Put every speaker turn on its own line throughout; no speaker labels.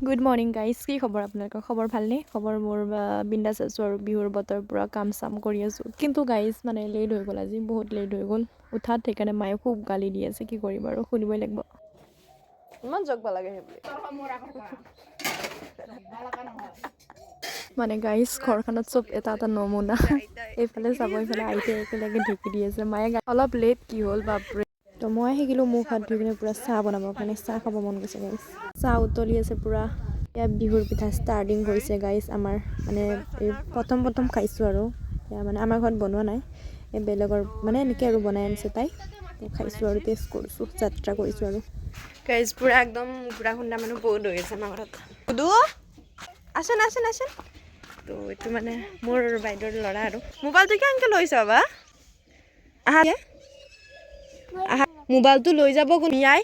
Good morning guys, কি খবৰ আপোনালোকৰ? খবৰ ভালনে? খবৰ মোৰ বিন্দাছ আছোঁ আৰু বিহুৰ বতৰ পূৰা কাম চাম কৰি আছোঁ। কিন্তু গাইজ মানে লেট হৈ গ'ল, আজি বহুত লেট হৈ গ'ল উঠাত। সেইকাৰণে মায়ে খুব গালি দি আছে, কি কৰিম আৰু শুনিবই লাগিব। ইমান জগবা লাগে সেইবুলি মানে গাইজ ঘৰখনত চব এটা এটা নমুনা। এইফালে চাব, এইফালে আইতাই একেলগে ঢেকি দি আছে। মায়ে অলপ লেট কি হ'ল বাপৰে। তো মই শিকিলোঁ মুখ হাত ধুই কিনে পূৰা চাহ বনাবৰ কাৰণে। চাহ খাব মন গৈছে গাইজ। চাহ উতলি আছে পূৰা। এতিয়া বিহুৰ পিঠা ষ্টাৰ্টিং হৈছে গাইজ আমাৰ। মানে এই প্ৰথম খাইছোঁ আৰু এতিয়া মানে আমাৰ ঘৰত বনোৱা নাই, এই বেলেগৰ মানে এনেকৈ আৰু বনাই আনিছে তাই। তো খাইছোঁ আৰু টেষ্ট কৰিছোঁ, যাত্ৰা কৰিছোঁ আৰু গাইজ। পূৰা একদম ঘূৰা খুন্দা মানুহ বহুত হৈ আছে আমাৰ ঘৰত। সুধু আছোন। তো এইটো মানে মোৰ বাইদেউৰ ল'ৰা আৰু। মোবাইলটো কেনেকৈ লৈছ বা? আহা আহা, মোবাইলটো লৈ যাব কোন? মিয়াই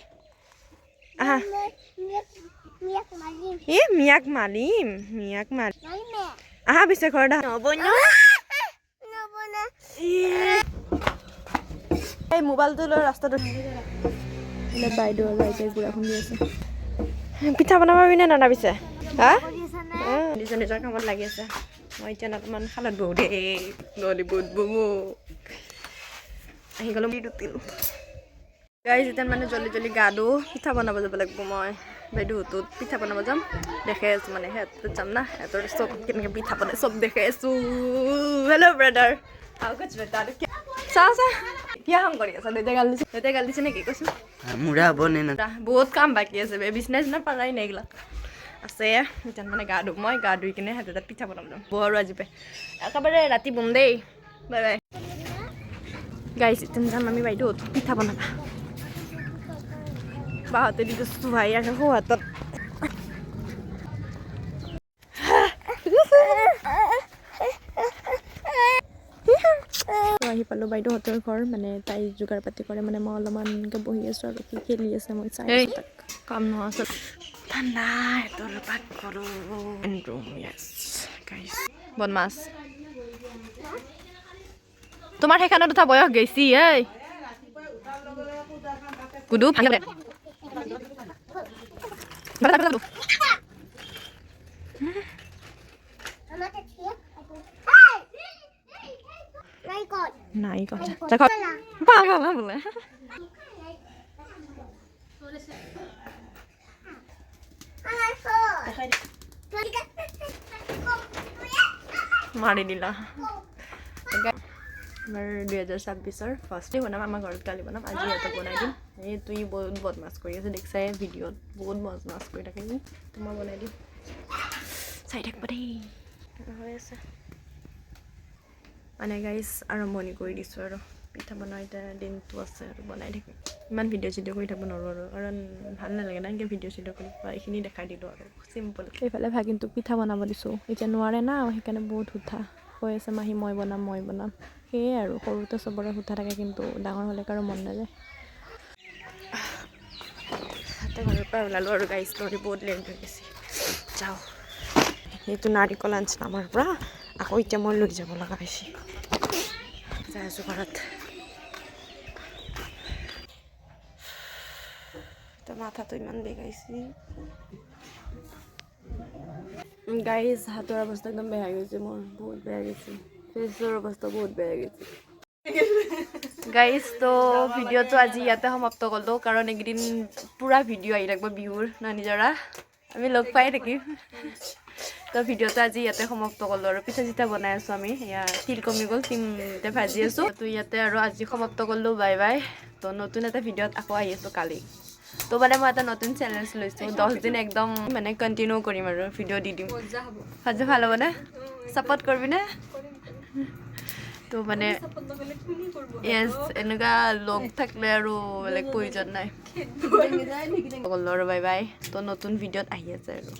আহা। মিয়াক মালিম আহা পিছে ঘৰত এই মোবাইলটো লৈ ৰাস্তাটো বাইদেউ আৰু আইতাই গুড়া খুন্দি আছে। পিঠা বনাব পিনে নানা পিছে হা নিজৰ কামত লাগি আছে। মই এতিয়া অকণমান শালত বহো দেই, নহ'লে বহুত বহো। আহি গ'লো গাইজ। এতিয়া মানে জল্দি গা ধো, পিঠা বনাব যাব লাগিব। মই বাইদেউহঁতত পিঠা বনাব যাম, দেখাই আছোঁ মানে সিহঁতত যাম না। সিহঁতৰ চব কেনেকৈ পিঠা বনাই চব দেখাই আছোঁ। হেল্ল' ব্ৰাদাৰ, চা কিয় কাম কৰি আছা? দেউতাই গালি দিছে নেকি? কৈছোঁ মুৰা হ'ব নে না। বহুত কাম বাকী আছে, বিচনা চিচনা পাৰাই নাই এইগিলা আছে। এতিয়া মানে গা ধুম, মই গা ধুই কিনে সিহঁতৰ তাত পিঠা বনাব যাম। বহ আৰু আজি পাই একেবাৰে ৰাতি বম দেই। Bye bye guys. এতিয়া যাম আমি বাইদেউহঁত পিঠা বনাবা। বাহঁতে দি দিছোঁ ভাই আৰু সোহাতত আহি পালোঁ বাইদেউহঁতৰ ঘৰ। মানে তাই যোগাৰ পাতি কৰে, মানে মই অলপমান এনেকৈ বহি আছোঁ আৰু কি খেলি আছে মই চাই আছোঁ তাক। কাম নোহোৱা আছে ঠাণ্ডা সিহঁতৰ পাক কৰোঁ। বদমাছ তোমাৰ সেইখনত উঠা বয়স গেছি। এই গুডু নাই কথা বোলে মাৰি দিলা। আমাৰ 2026-ৰ ফাৰ্ষ্টে বনাম, আমাৰ ঘৰত কালি বনাম, আজি সিহঁতক বনাই দিম। এই তুই বহুত বদমাছ কৰি আছে, দেখিছাই ভিডিঅ'ত বহুত বদমাছ কৰি থাকে। তো মই বনাই দিম, চাই থাকিব দেই। হৈ আছে মানে গাইজ, আৰম্ভণি কৰি দিছোঁ আৰু পিঠা বনোৱা। এতিয়া দিনটো আছে আৰু বনাই থাকিম। ইমান ভিডিঅ' কৰি থাকিব নোৱাৰোঁ আৰু, কাৰণ ভাল নালাগে না এনেকৈ ভিডিঅ' কৰি। এইখিনি দেখাই দিলোঁ আৰু চিম্পল। এইফালে ভাগিনটোক পিঠা বনাব দিছোঁ, এতিয়া নোৱাৰে না, সেইকাৰণে বহুত হুঠা কৈ আছে। মাহী মই বনাম। সেয়ে আৰু সৰুতে চবৰে হুঠা থাকে, কিন্তু ডাঙৰ হ'লে কাৰো মন নাযায়। তাতে ঘৰৰ পৰা ওলালোঁ আৰু গাইজ, নহ'লে বহুত লেট হৈ গৈছে। যাওঁ, এইটো নাৰিকল আনিছিল আমাৰ পৰা, আকৌ এতিয়া মই লৈ যাব লগা হৈছে। যাই আছোঁ ঘৰত। তো মাথাটো ইমান বেগাইছে গাইজ। হাতৰ অৱস্থা একদম বেয়া গৈছে মোৰ, বহুত বেয়া গৈছে। ফেচৰ অৱস্থা বহুত বেয়া গৈছে গাইজ। তো ভিডিঅ'টো আজি ইয়াতে সমাপ্ত কৰিলোঁ, কাৰণ এইকেইদিন পূৰা ভিডিঅ' আহি থাকিব বিহুৰ না নিজৰা। আমি লগ পাই থাকিম। তো ভিডিঅ'টো আজি ইয়াতে সমাপ্ত কৰিলোঁ আৰু পিঠা চিঠা বনাই আছোঁ আমি। এয়া তিল কমি গ'ল, তিল এতিয়া ভাজি আছোঁ। তো ইয়াতে আৰু আজি সমাপ্ত কৰিলোঁ, বাই বাই। তো নতুন এটা ভিডিঅ'ত আকৌ আহি আছোঁ কালি। তো মানে মই এটা নতুন চেলেঞ্জ লৈছোঁ, 10 দিন একদম মানে কণ্টিনিউ কৰিম আৰু ভিডিঅ' দি দিম। ভাজি ভাল হ'বনে? ছাপোৰ্ট কৰিবিনে? তো মানে য়েছ, এনেকুৱা লগ থাকিলে আৰু বেলেগ প্ৰয়োজন নাই। Bye bye. তো নতুন ভিডিঅ'ত আহি আছে আৰু।